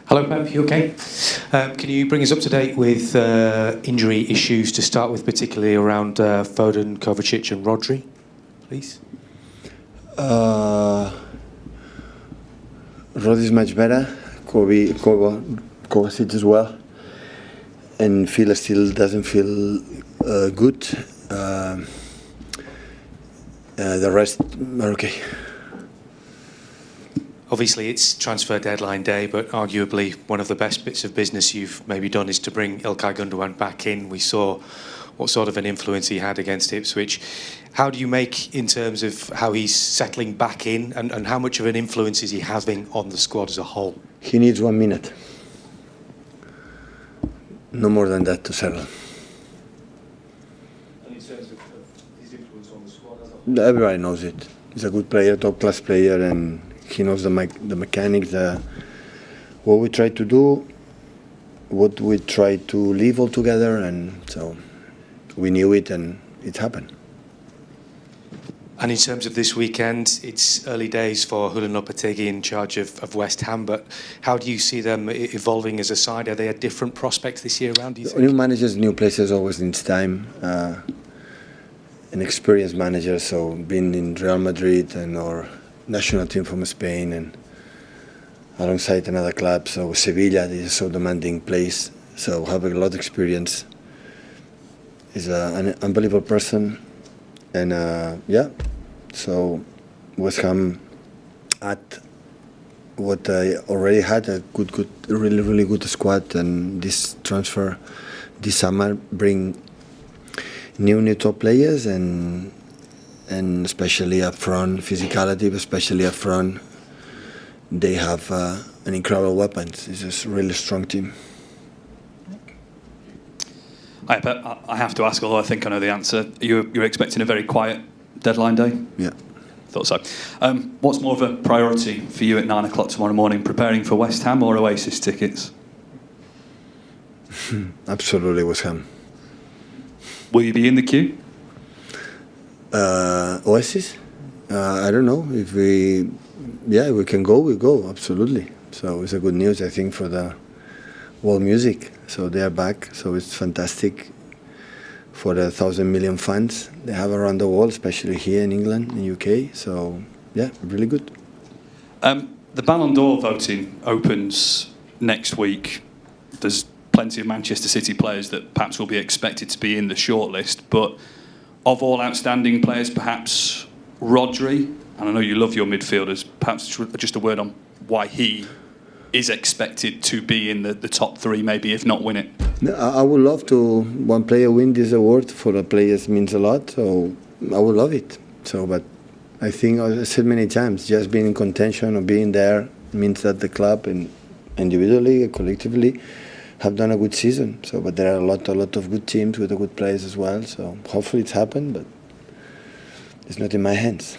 Hello, Pep. You okay? Can you bring us up to date with injury issues to start with, particularly around Foden, Kovacic, and Rodri, please? Rodri is much better. Kovacic as well, and Fila still doesn't feel good. The rest are okay. Obviously, it's transfer deadline day, but arguably one of the best bits of business you've maybe done is to bring Ilkay Gundogan back in. We saw what sort of an influence he had against Ipswich. How do you make in terms of how he's settling back in, and how much of an influence is he having on the squad as a whole? He needs 1 minute. No more than that to settle. And in terms of his influence on the squad as a whole? Everybody knows it. He's a good player, top-class player, and he knows the mechanics, what we try to do, what we try to live all together, and so we knew it and it happened. And in terms of this weekend, it's early days for Julen Lopetegui in charge of West Ham, but how do you see them evolving as a side? Are they a different prospect this year around, do you think? New managers, new places always needs time. An experienced manager, so being in Real Madrid or national team from Spain and alongside another club, so Sevilla, this is so demanding place, so having a lot of experience. He's an unbelievable person, and so West Ham at what I already had a really good squad, and this transfer this summer bring new top players and especially up front, physicality, but especially up front, they have an incredible weapons. It's a really strong team. Hi, Pep. I have to ask, although I think I know the answer. You're expecting a very quiet deadline day? Yeah. Thought so. What's more of a priority for you at 9 o'clock tomorrow morning, preparing for West Ham or Oasis tickets? Absolutely West Ham. Will you be in the queue? Oasis? I don't know. If we can go, we go, absolutely. So it's a good news, I think, for the world music. So they are back, so it's fantastic for the 1,000 million fans they have around the world, especially here in England, in UK. So, yeah, really good. The Ballon d'Or voting opens next week. There's plenty of Manchester City players that perhaps will be expected to be in the shortlist, but of all outstanding players, perhaps Rodri, and I know you love your midfielders, perhaps just a word on why he is expected to be in the top three, maybe, if not win it. I would love to, one player win this award for the players means a lot, so I would love it. So, but I think, as I said many times, just being in contention or being there means that the club and individually, collectively, have done a good season. So, but there are a lot of good teams with the good players as well. So hopefully it's happened, but it's not in my hands.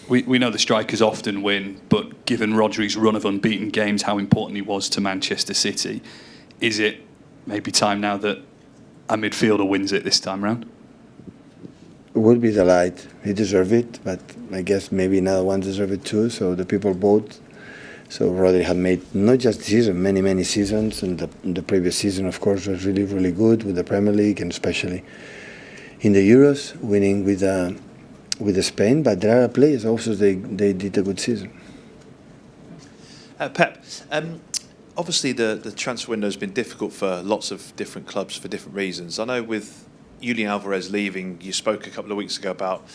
We know the strikers often win, but given Rodri's run of unbeaten games, how important he was to Manchester City, is it maybe time now that a midfielder wins it this time round? It would be delight. He deserves it, but I guess maybe another one deserves it too. So the people vote. So Rodri had made not just this season, many seasons, and the previous season, of course, was really good with the Premier League and especially in the Euros, winning with the Spain. But there are players also they did a good season. Pep, obviously the transfer window has been difficult for lots of different clubs for different reasons. I know with Julian Alvarez leaving, you spoke a couple of weeks ago about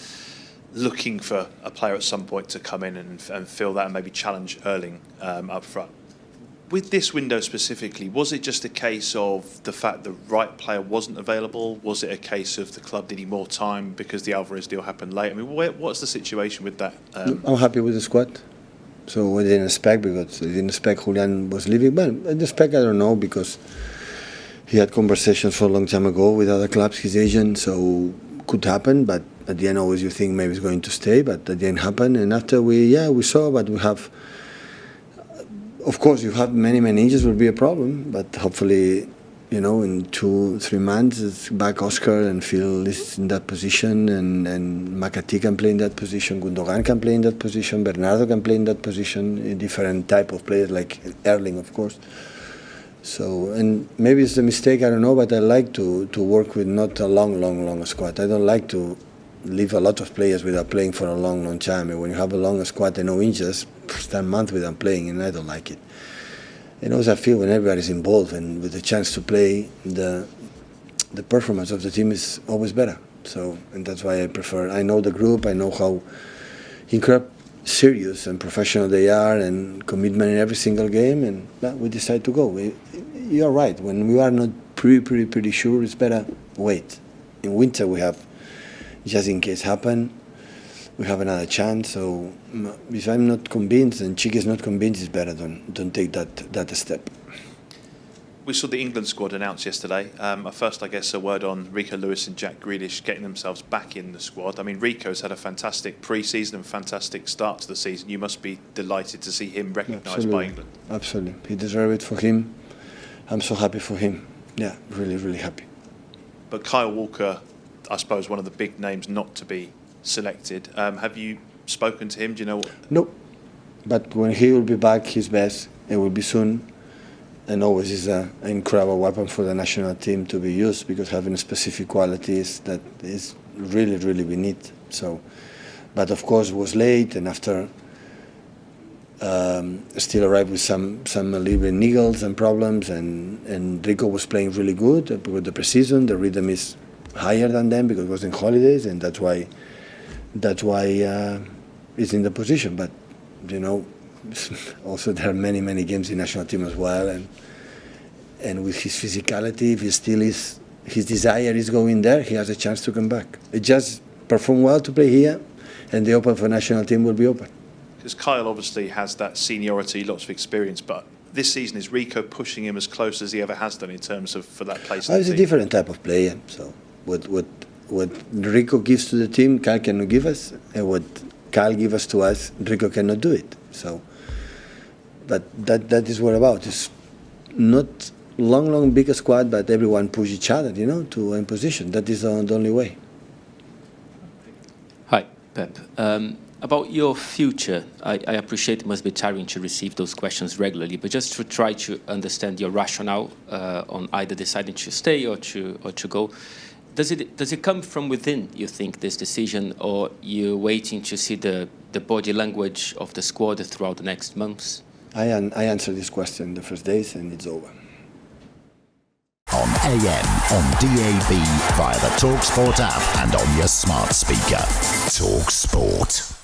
looking for a player at some point to come in and fill that and maybe challenge Erling up front. With this window specifically, was it just a case of the fact the right player wasn't available? Was it a case of the club needing more time because the Alvarez deal happened late? I mean, what's the situation with that? I'm happy with the squad. So we didn't expect, because we didn't expect Julian was leaving. But I expect, I don't know, because he had conversations for a long time ago with other clubs, his agent, so could happen, but at the end always you think maybe it's going to stay, but at the end happened. And after we saw, but we have, of course, you have many injuries will be a problem, but hopefully, in 2-3 months it's back Oscar and Phil is in that position, and McAtee can play in that position, Gundogan can play in that position, Bernardo can play in that position, a different type of players like Erling, of course. So, and maybe it's a mistake, I don't know, but I like to work with not a long squad. I don't like to leave a lot of players without playing for a long time. And when you have a long squad and no injuries, stand a month without playing, and I don't like it. And also I feel when everybody's involved and with the chance to play, the performance of the team is always better. So, and that's why I prefer, I know the group, I know how incredible serious and professional they are and commitment in every single game, and we decide to go. You're right, when we are not pretty sure, it's better wait. In winter we have, just in case happen, we have another chance. So if I'm not convinced and Chique is not convinced, it's better don't take that step. We saw the England squad announced yesterday. First, I guess, a word on Rico Lewis and Jack Grealish getting themselves back in the squad. I mean, Rico's had a fantastic pre-season and fantastic start to the season. You must be delighted to see him recognised by England. Absolutely. He deserves it for him. I'm so happy for him. Yeah, really happy. But Kyle Walker, I suppose, one of the big names not to be selected. Have you spoken to him? Do you know what? No. But when he will be back, his best, it will be soon. And always is an incredible weapon for the national team to be used, because having specific qualities that is really we need. So, but of course it was late, and after still arrived with some little bit niggles and problems, and Rico was playing really good with the pre-season. The rhythm is higher than them because it was in holidays, and that's why he's in the position. But you know, also there are many games in national team as well, and with his physicality, if he still is, his desire is going there, he has a chance to come back. It just perform well to play here, and the open for national team will be open. Because Kyle obviously has that seniority, lots of experience, but this season is Rico pushing him as close as he ever has done in terms of for that place in the He's team? a different type of player. So what Rico gives to the team, Kyle cannot give us, and what Kyle gives us to us, Rico cannot do it. So, but that is what about. It's not long big squad, but everyone push each other, you know, to in position. That is the only way. Hi, Pep. About your future, I appreciate it must be tiring to receive those questions regularly, but just to try to understand your rationale on either deciding to stay or to go. Does it come from within, you think, this decision, or you're waiting to see the body language of the squad throughout the next months? I answered this question the first days, and it's over. On AM, on DAB, via the talkSPORT app, and on your smart speaker. talkSPORT.